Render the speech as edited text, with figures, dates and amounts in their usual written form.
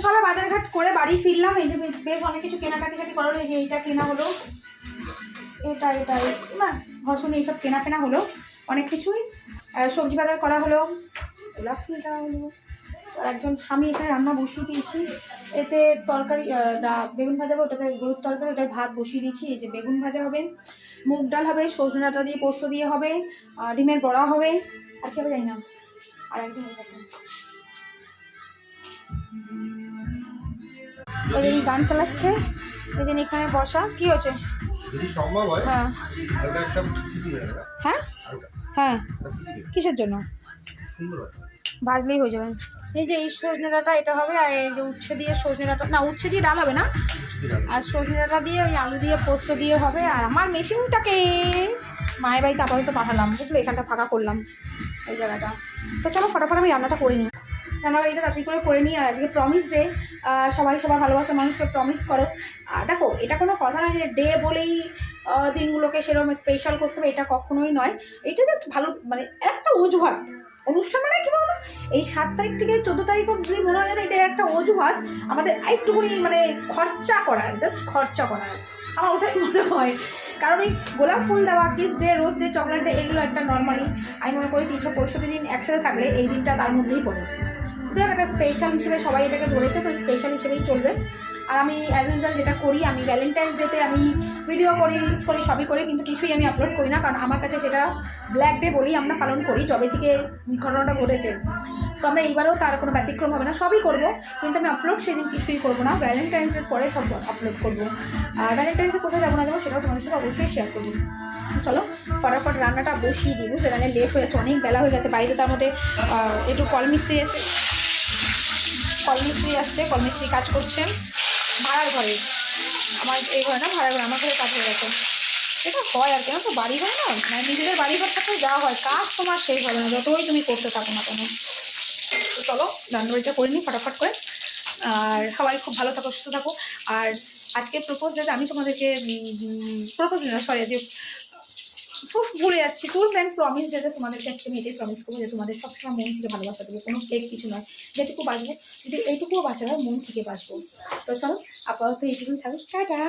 সবাই বাজারঘাট করে বাড়ি ফিরলাম। এই যে বেশ অনেক কিছু কেনাকাটি করা হলো। এই যে এইটা কেনা হলো, এটা না ঘষণে এইসব কেনাফেনা হলো, অনেক কিছুই সবজি বাজার করা হলো, গোলাপ ফুল দেওয়া হলো। আর একজন আমি এখানে রান্না বসিয়ে দিয়েছি, এতে তরকারি বেগুন ভাজা হবে, ওটাতে গরুর তরকারি, ওটায় ভাত বসিয়ে দিয়েছি। এই যে বেগুন ভাজা হবে, মুগ ডাল হবে, সজনে ডাঁটা দিয়ে পোস্ত দিয়ে হবে, ডিমের বড়া হবে, আর কি হবে জানি না। আর একজন ওই যে গান চালাচ্ছে, এই যে এখানে বসা। কি হচ্ছে? হ্যাঁ হ্যাঁ হ্যাঁ, কিসের জন্য? ভাজলেই হয়ে যাবে। এই যে এই সজনে ডাঁটা এটা হবে, আর এই যে উচ্ছে দিয়ে সজনে ডাঁটা, না উচ্ছে দিয়ে ডাল হবে না, আর সজনে ডাঁটা দিয়ে ওই আলু দিয়ে পোস্ত দিয়ে হবে। আর আমার মেশিনটাকে মায়ের বাড়িতে আপাতত পাঠালাম, বুঝলে, এখানটা ফাঁকা করলাম এই জায়গাটা। তো চলো ফটাফট আমি রান্নাটা করে নিই, রান্নাবাড়িটা তাড়াতাড়ি করে নিই। আর আজকে প্রমিস ডে, সবাই সবার ভালোবাসার মানুষকে প্রমিস করো। দেখো, এটা কোনো কথা নয় যে ডে বলেই দিনগুলোকে সেরকম স্পেশাল করতে হবে, এটা কখনোই নয়। এটা জাস্ট ভালো, মানে একটা অজুহাত। অনুষ্ঠান মানে কি বলতো, এই 7 তারিখ থেকে 14 তারিখ অবধি মনে হয় এটা একটা অজুহাত আমাদের একটুখানি মানে খরচা করার, জাস্ট খরচা করার, আমার ওটাই মনে হয়। কারণ এই গোলাপ ফুল দেওয়া, kiss day, rose day, chocolate day, এগুলো একটা নর্মালি আমি মনে করি 365 দিন একসাথে থাকলে এই দিনটা তার মধ্যেই পড়ে। তো একটা স্পেশাল হিসেবে সবাই এটাকে ধরেছে, তো স্পেশাল হিসেবেই চলবে। আর আমি অ্যাজ ইউজুয়াল যেটা করি, আমি ভ্যালেন্টাইন্স ডেতে আমি ভিডিও করি, রিলস করি, সবই করি, কিন্তু কিছুই আমি আপলোড করি না, কারণ আমার কাছে সেটা ব্ল্যাক ডে বলেই আমরা পালন করি যবে থেকে ঘটনাটা ঘটেছে। তো আমরা এইবারেও তার কোনো ব্যতিক্রম হবে না, সবই করব, কিন্তু আমি আপলোড সেদিন কিছুই করবো না, ভ্যালেন্টাইন্স ডের পরে সব আপলোড করবো। আর ভ্যালেন্টাইন্সে কোথায় যাবো না যাবো সেটাও তোমাদের সাথে অবশ্যই শেয়ার করবো। চলো ফটাফট রান্নাটা বসিয়ে দিই, বুঝলে, রান্না লেট হয়ে যাচ্ছে, অনেক বেলা হয়ে গেছে বাড়িতে। তার মধ্যে একটু কলমিস্ত্রি আসছে, কলমিস্ত্রি কাজ করছেন ভাড়ার ঘরে, আমার এই ঘরে না, ভাড়ার ঘরে, আমার ঘরে কাজ হয়ে গেছে। এটা হয় আর কেন, তো বাড়ি ঘর না, মানে নিজেদের বাড়ি ঘর থাকতেও যাওয়া হয়, কাজ তোমার শেষ হবে না যতই তুমি করতে থাকো না কেন। তো চলো রান্নাবাড়িটা করে নিই ফটাফট করে। আর সবাই খুব ভালো থাকো, সুস্থ থাকো। আর আজকে প্রপোজ ডেতে আমি তোমাদেরকে প্রপোজ না, সরি, যে খুব ভুলে যাচ্ছি, তোর প্ল্যান প্রমিস ডেতে তোমাদেরকে আজকে আমি এটাই প্রমিস করবো যে তোমাদের সবসময় মন থেকে ভালোবাসা দেবো, কোনো ফেক কিছু নয়, যেটুকু বাঁচবো, যদি এইটুকুও বাঁচা হয় মন থেকে বাঁচবো। তো চলো আপাতত এইটুকুই থাকো, টাটা।